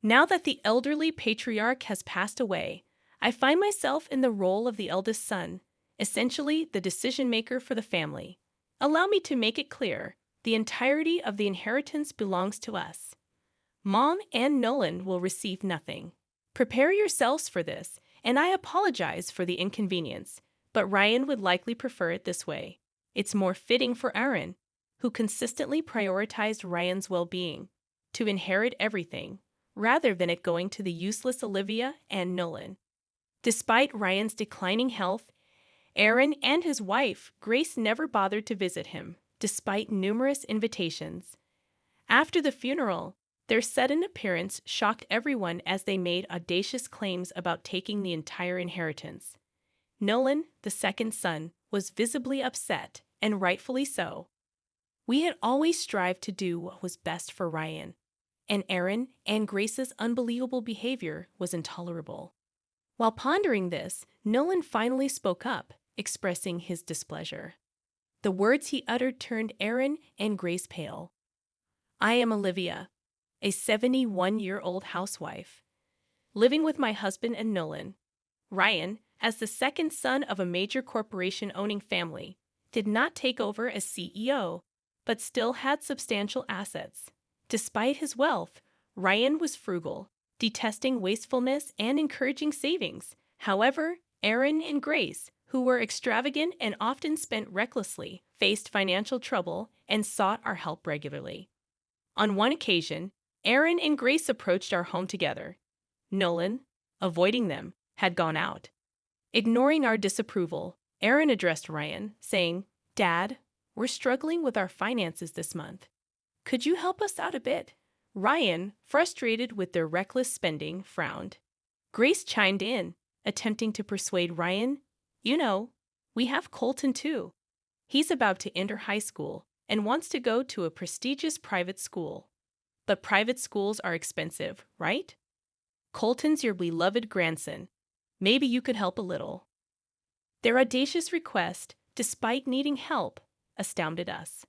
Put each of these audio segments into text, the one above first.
Now that the elderly patriarch has passed away, I find myself in the role of the eldest son, essentially the decision maker for the family. Allow me to make it clear, the entirety of the inheritance belongs to us. Mom and Nolan will receive nothing. Prepare yourselves for this, and I apologize for the inconvenience, but Ryan would likely prefer it this way. It's more fitting for Aaron, who consistently prioritized Ryan's well-being, to inherit everything, rather than it going to the useless Olivia and Nolan. Despite Ryan's declining health, Aaron and his wife, Grace, never bothered to visit him, despite numerous invitations. After the funeral, their sudden appearance shocked everyone as they made audacious claims about taking the entire inheritance. Nolan, the second son, was visibly upset, and rightfully so. We had always strived to do what was best for Ryan, and Aaron and Grace's unbelievable behavior was intolerable. While pondering this, Nolan finally spoke up, expressing his displeasure. The words he uttered turned Aaron and Grace pale. I am Olivia, a 71-year-old housewife, living with my husband and Nolan. Ryan, as the second son of a major corporation-owning family, did not take over as CEO, but still had substantial assets. Despite his wealth, Ryan was frugal, detesting wastefulness and encouraging savings. However, Aaron and Grace, who were extravagant and often spent recklessly, faced financial trouble and sought our help regularly. On one occasion, Aaron and Grace approached our home together. Nolan, avoiding them, had gone out. Ignoring our disapproval, Aaron addressed Ryan, saying, "Dad, we're struggling with our finances this month. Could you help us out a bit?" Ryan, frustrated with their reckless spending, frowned. Grace chimed in, attempting to persuade Ryan, "You know, we have Colton too. He's about to enter high school and wants to go to a prestigious private school. But private schools are expensive, right? Colton's your beloved grandson. Maybe you could help a little." Their audacious request, despite needing help, astounded us.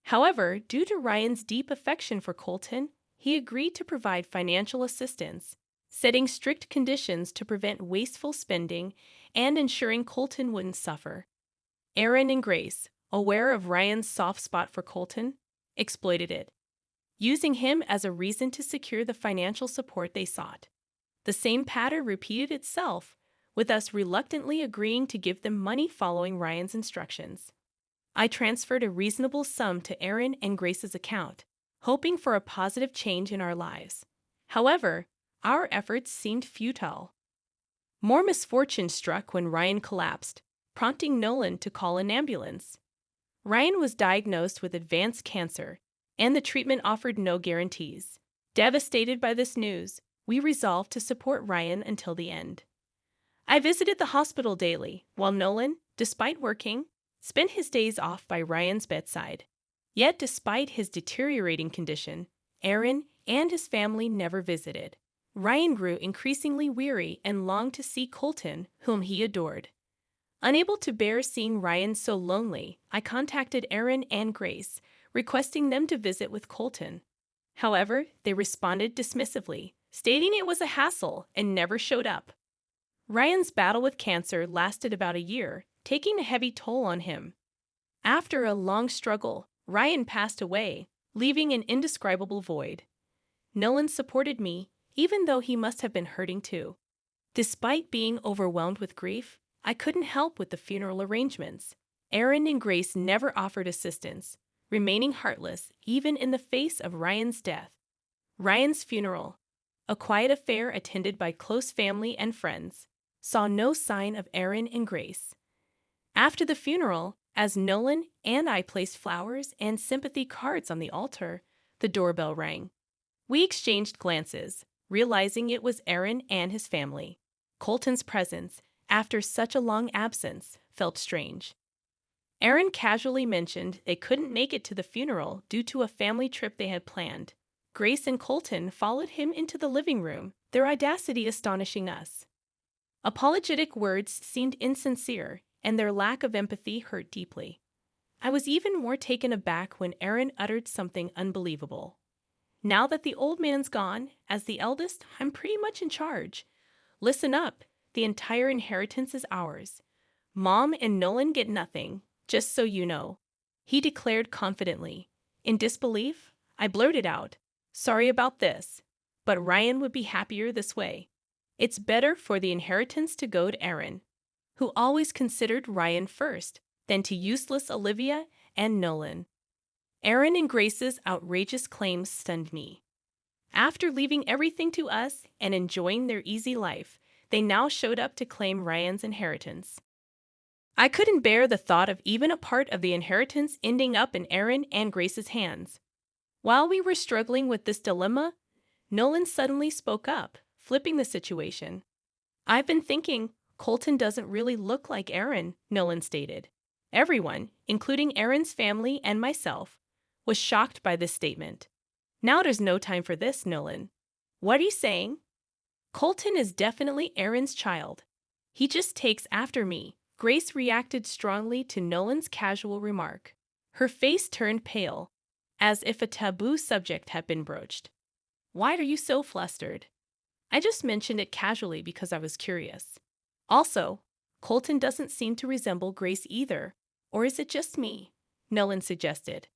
However, due to Ryan's deep affection for Colton, he agreed to provide financial assistance, setting strict conditions to prevent wasteful spending and ensuring Colton wouldn't suffer. Aaron and Grace, aware of Ryan's soft spot for Colton, exploited it, using him as a reason to secure the financial support they sought. The same pattern repeated itself, with us reluctantly agreeing to give them money following Ryan's instructions. I transferred a reasonable sum to Aaron and Grace's account, hoping for a positive change in our lives. However, our efforts seemed futile. More misfortune struck when Ryan collapsed, prompting Nolan to call an ambulance. Ryan was diagnosed with advanced cancer, and the treatment offered no guarantees. Devastated by this news, we resolved to support Ryan until the end. I visited the hospital daily, while Nolan, despite working, spent his days off by Ryan's bedside. Yet despite his deteriorating condition, Aaron and his family never visited. Ryan grew increasingly weary and longed to see Colton, whom he adored. Unable to bear seeing Ryan so lonely, I contacted Aaron and Grace, requesting them to visit with Colton. However, they responded dismissively, stating it was a hassle and never showed up. Ryan's battle with cancer lasted about a year, taking a heavy toll on him. After a long struggle, Ryan passed away, leaving an indescribable void. Nolan supported me, even though he must have been hurting too. Despite being overwhelmed with grief, I couldn't help with the funeral arrangements. Aaron and Grace never offered assistance, remaining heartless even in the face of Ryan's death. Ryan's funeral, a quiet affair attended by close family and friends, saw no sign of Aaron and Grace. After the funeral, as Nolan and I placed flowers and sympathy cards on the altar, the doorbell rang. We exchanged glances, realizing it was Aaron and his family. Colton's presence, after such a long absence, felt strange. Aaron casually mentioned they couldn't make it to the funeral due to a family trip they had planned. Grace and Colton followed him into the living room, their audacity astonishing us. Apologetic words seemed insincere, and their lack of empathy hurt deeply. I was even more taken aback when Aaron uttered something unbelievable. Now that the old man's gone, as the eldest, I'm pretty much in charge. Listen up, the entire inheritance is ours. Mom and Nolan get nothing, just so you know, he declared confidently. In disbelief, I blurted out, sorry about this, but Ryan would be happier this way. It's better for the inheritance to go to Aaron, who always considered Ryan first, than to useless Olivia and Nolan. Aaron and Grace's outrageous claims stunned me. After leaving everything to us and enjoying their easy life, they now showed up to claim Ryan's inheritance. I couldn't bear the thought of even a part of the inheritance ending up in Aaron and Grace's hands. While we were struggling with this dilemma, Nolan suddenly spoke up, flipping the situation. I've been thinking, Colton doesn't really look like Aaron, Nolan stated. Everyone, including Aaron's family and myself, was shocked by this statement. Now there's no time for this, Nolan. What are you saying? Colton is definitely Aaron's child. He just takes after me. Grace reacted strongly to Nolan's casual remark. Her face turned pale, as if a taboo subject had been broached. Why are you so flustered? I just mentioned it casually because I was curious. Also, Colton doesn't seem to resemble Grace either. Or is it just me? Nolan suggested.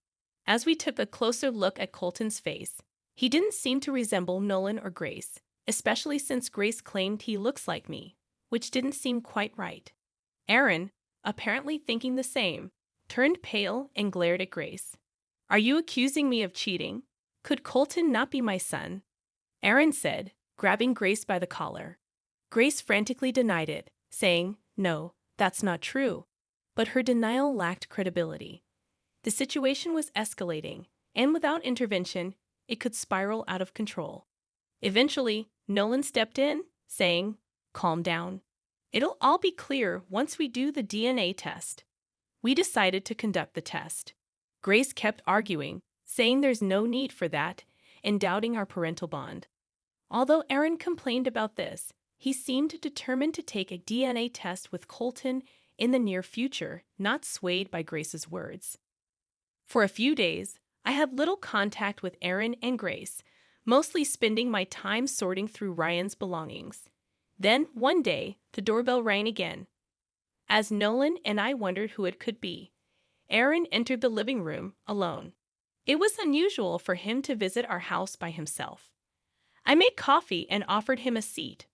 As we took a closer look at Colton's face, he didn't seem to resemble Nolan or Grace, especially since Grace claimed he looks like me, which didn't seem quite right. Aaron, apparently thinking the same, turned pale and glared at Grace. Are you accusing me of cheating? Could Colton not be my son? Aaron said, grabbing Grace by the collar. Grace frantically denied it, saying, no, that's not true. But her denial lacked credibility. The situation was escalating, and without intervention, it could spiral out of control. Eventually, Nolan stepped in, saying, calm down. It'll all be clear once we do the DNA test. We decided to conduct the test. Grace kept arguing, saying there's no need for that, and doubting our parental bond. Although Aaron complained about this, he seemed determined to take a DNA test with Colton in the near future, not swayed by Grace's words. For a few days, I had little contact with Aaron and Grace, mostly spending my time sorting through Ryan's belongings. Then, one day, the doorbell rang again. As Nolan and I wondered who it could be, Aaron entered the living room alone. It was unusual for him to visit our house by himself. I made coffee and offered him a seat.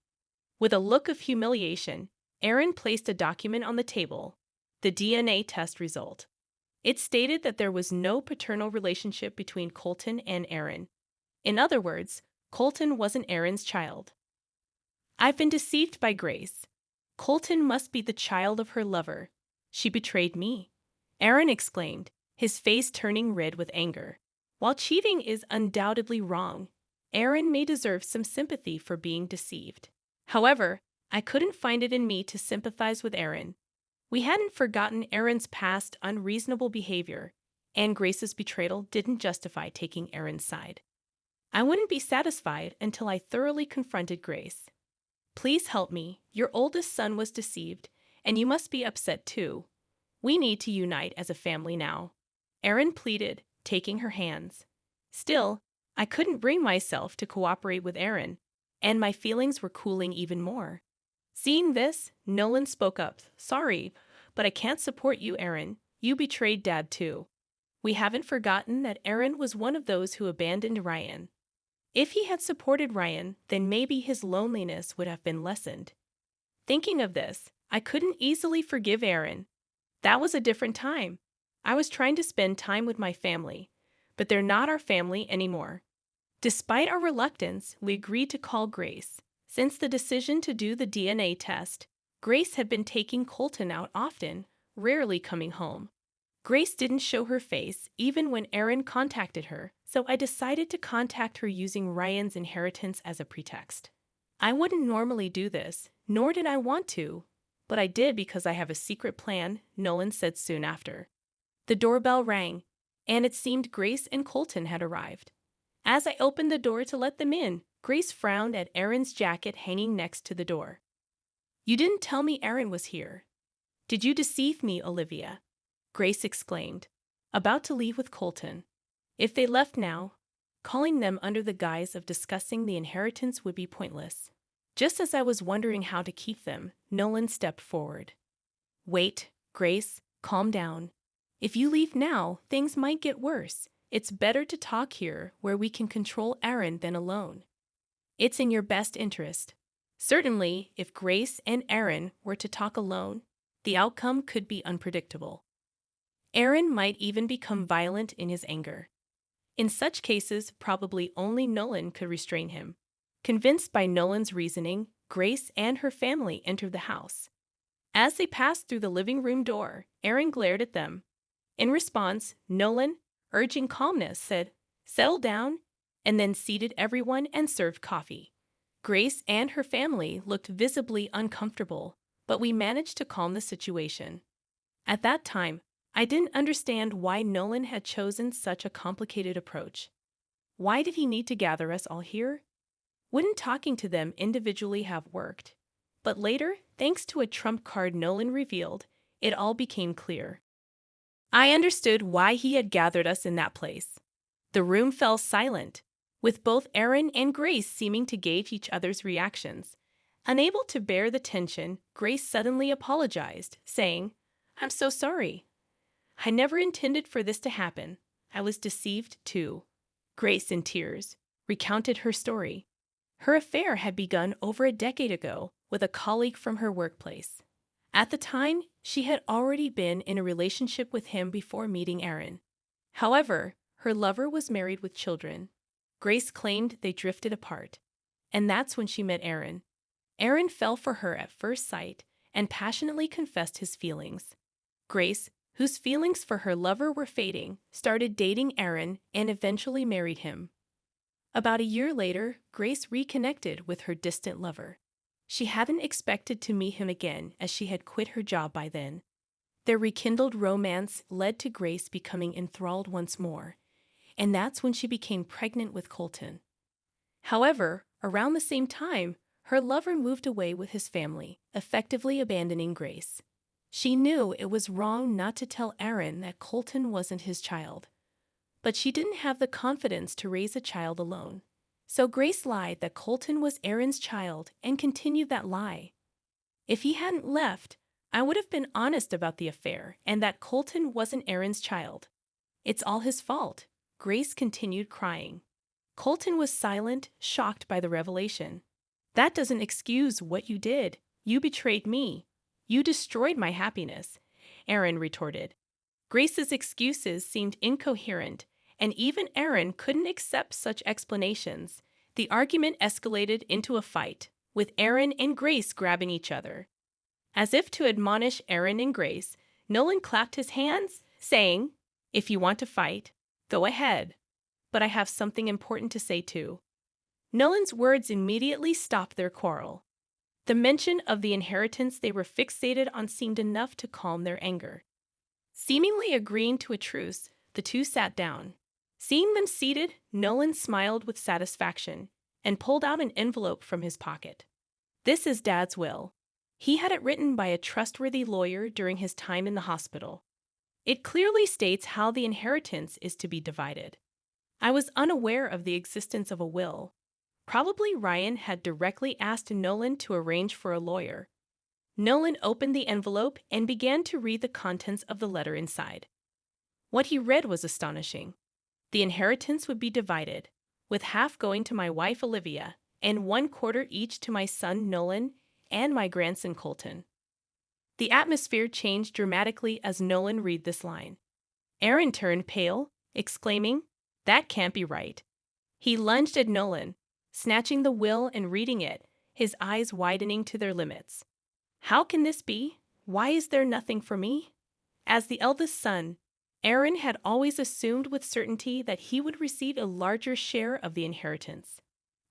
With a look of humiliation, Aaron placed a document on the table, the DNA test result. It stated that there was no paternal relationship between Colton and Aaron. In other words, Colton wasn't Aaron's child. I've been deceived by Grace. Colton must be the child of her lover. She betrayed me, Aaron exclaimed, his face turning red with anger. While cheating is undoubtedly wrong, Aaron may deserve some sympathy for being deceived. However, I couldn't find it in me to sympathize with Aaron. We hadn't forgotten Aaron's past unreasonable behavior, and Grace's betrayal didn't justify taking Aaron's side. I wouldn't be satisfied until I thoroughly confronted Grace. Please help me. Your oldest son was deceived, and you must be upset too. We need to unite as a family now, Aaron pleaded, taking her hands. Still, I couldn't bring myself to cooperate with Aaron, and my feelings were cooling even more. Seeing this, Nolan spoke up. Sorry, but I can't support you, Aaron. You betrayed Dad too. We haven't forgotten that Aaron was one of those who abandoned Ryan. If he had supported Ryan, then maybe his loneliness would have been lessened. Thinking of this, I couldn't easily forgive Aaron. That was a different time. I was trying to spend time with my family, but they're not our family anymore. Despite our reluctance, we agreed to call Grace. Since the decision to do the DNA test, Grace had been taking Colton out often, rarely coming home. Grace didn't show her face even when Aaron contacted her, so I decided to contact her using Ryan's inheritance as a pretext. I wouldn't normally do this, nor did I want to, but I did because I have a secret plan, Nolan said soon after. The doorbell rang, and it seemed Grace and Colton had arrived. As I opened the door to let them in, Grace frowned at Aaron's jacket hanging next to the door. You didn't tell me Aaron was here. Did you deceive me, Olivia? Grace exclaimed, about to leave with Colton. If they left now, calling them under the guise of discussing the inheritance would be pointless. Just as I was wondering how to keep them, Nolan stepped forward. Wait, Grace, calm down. If you leave now, things might get worse. It's better to talk here where we can control Aaron than alone. It's in your best interest. Certainly, if Grace and Aaron were to talk alone, the outcome could be unpredictable. Aaron might even become violent in his anger. In such cases, probably only Nolan could restrain him. Convinced by Nolan's reasoning, Grace and her family entered the house. As they passed through the living room door, Aaron glared at them. In response, Nolan, urging calmness, said, "Settle down," and then seated everyone and served coffee. Grace and her family looked visibly uncomfortable, but we managed to calm the situation. At that time, I didn't understand why Nolan had chosen such a complicated approach. Why did he need to gather us all here? Wouldn't talking to them individually have worked? But later, thanks to a trump card Nolan revealed, it all became clear. I understood why he had gathered us in that place. The room fell silent, with both Aaron and Grace seeming to gauge each other's reactions. Unable to bear the tension, Grace suddenly apologized, saying, "I'm so sorry. I never intended for this to happen. I was deceived, too." Grace, in tears, recounted her story. Her affair had begun over a decade ago with a colleague from her workplace. At the time, she had already been in a relationship with him before meeting Aaron. However, her lover was married with children. Grace claimed they drifted apart, and that's when she met Aaron. Aaron fell for her at first sight and passionately confessed his feelings. Grace, whose feelings for her lover were fading, started dating Aaron and eventually married him. About a year later, Grace reconnected with her distant lover. She hadn't expected to meet him again as she had quit her job by then. Their rekindled romance led to Grace becoming enthralled once more, and that's when she became pregnant with Colton. However, around the same time, her lover moved away with his family, effectively abandoning Grace. She knew it was wrong not to tell Aaron that Colton wasn't his child, but she didn't have the confidence to raise a child alone. So Grace lied that Colton was Aaron's child and continued that lie. If he hadn't left, I would have been honest about the affair and that Colton wasn't Aaron's child. "It's all his fault," Grace continued, crying. Colton was silent, shocked by the revelation. "That doesn't excuse what you did. You betrayed me. You destroyed my happiness," Aaron retorted. Grace's excuses seemed incoherent, and even Aaron couldn't accept such explanations. The argument escalated into a fight, with Aaron and Grace grabbing each other. As if to admonish Aaron and Grace, Nolan clapped his hands, saying, "If you want to fight, go ahead. But I have something important to say too." Nolan's words immediately stopped their quarrel. The mention of the inheritance they were fixated on seemed enough to calm their anger. Seemingly agreeing to a truce, the two sat down. Seeing them seated, Nolan smiled with satisfaction and pulled out an envelope from his pocket. "This is Dad's will. He had it written by a trustworthy lawyer during his time in the hospital. It clearly states how the inheritance is to be divided." I was unaware of the existence of a will. Probably Ryan had directly asked Nolan to arrange for a lawyer. Nolan opened the envelope and began to read the contents of the letter inside. What he read was astonishing. The inheritance would be divided, with half going to my wife Olivia and 1/4 each to my son Nolan and my grandson Colton. The atmosphere changed dramatically as Nolan read this line. Aaron turned pale, exclaiming, "That can't be right." He lunged at Nolan, snatching the will and reading it, his eyes widening to their limits. "How can this be? Why is there nothing for me?" As the eldest son, Aaron had always assumed with certainty that he would receive a larger share of the inheritance.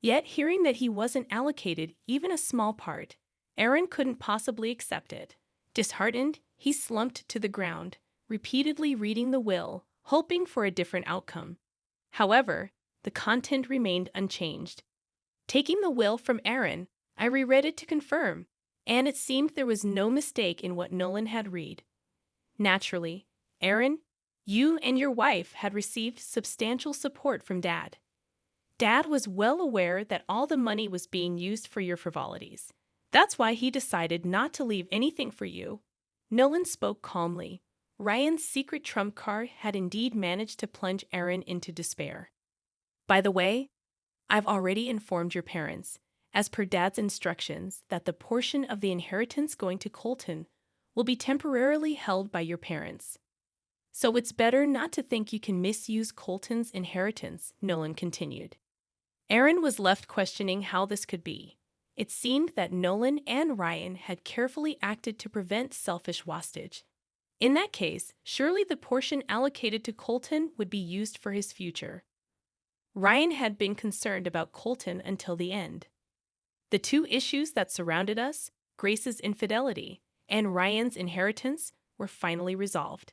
Yet, hearing that he wasn't allocated even a small part, Aaron couldn't possibly accept it. Disheartened, he slumped to the ground, repeatedly reading the will, hoping for a different outcome. However, the content remained unchanged. Taking the will from Aaron, I reread it to confirm, and it seemed there was no mistake in what Nolan had read. Naturally, Aaron, you and your wife had received substantial support from Dad. Dad was well aware that all the money was being used for your frivolities. That's why he decided not to leave anything for you. Nolan spoke calmly. Ryan's secret trump card had indeed managed to plunge Aaron into despair. By the way, I've already informed your parents, as per Dad's instructions, that the portion of the inheritance going to Colton will be temporarily held by your parents. So it's better not to think you can misuse Colton's inheritance, Nolan continued. Aaron was left questioning how this could be. It seemed that Nolan and Ryan had carefully acted to prevent selfish wastage. In that case, surely the portion allocated to Colton would be used for his future. Ryan had been concerned about Colton until the end. The two issues that surrounded us, Grace's infidelity and Ryan's inheritance, were finally resolved.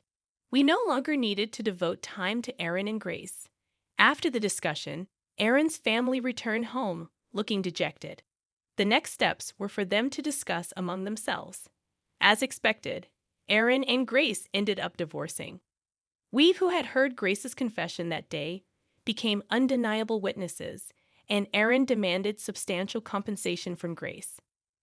We no longer needed to devote time to Aaron and Grace. After the discussion, Aaron's family returned home, looking dejected. The next steps were for them to discuss among themselves. As expected, Aaron and Grace ended up divorcing. We who had heard Grace's confession that day became undeniable witnesses, and Aaron demanded substantial compensation from Grace.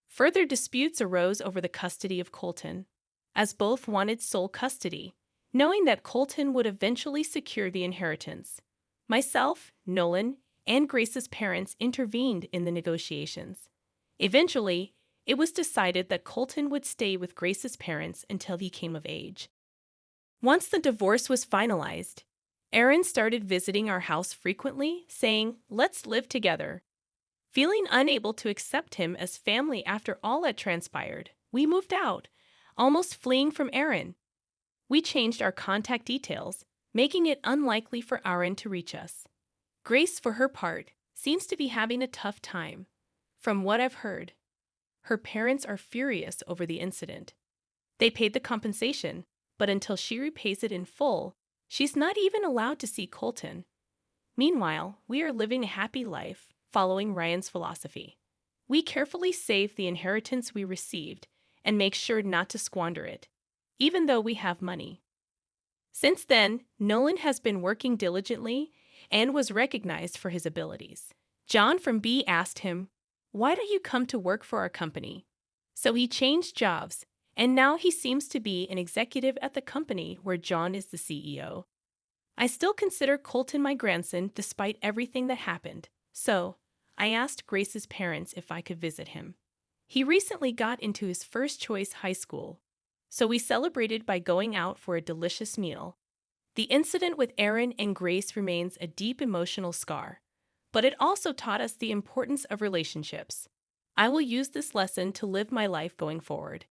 Further disputes arose over the custody of Colton, as both wanted sole custody, knowing that Colton would eventually secure the inheritance. Myself, Nolan, and Grace's parents intervened in the negotiations. Eventually, it was decided that Colton would stay with Grace's parents until he came of age. Once the divorce was finalized, Aaron started visiting our house frequently, saying, "Let's live together." Feeling unable to accept him as family after all had transpired, we moved out, almost fleeing from Aaron. We changed our contact details, making it unlikely for Aaron to reach us. Grace, for her part, seems to be having a tough time. From what I've heard, her parents are furious over the incident. They paid the compensation, but until she repays it in full, she's not even allowed to see Colton. Meanwhile, we are living a happy life, following Ryan's philosophy. We carefully save the inheritance we received and make sure not to squander it, even though we have money. Since then, Nolan has been working diligently and was recognized for his abilities. John from B asked him, "Why don't you come to work for our company?" So he changed jobs, and now he seems to be an executive at the company where John is the CEO. I still consider Colton my grandson despite everything that happened, so I asked Grace's parents if I could visit him. He recently got into his first choice high school, so we celebrated by going out for a delicious meal. The incident with Aaron and Grace remains a deep emotional scar, but it also taught us the importance of relationships. I will use this lesson to live my life going forward.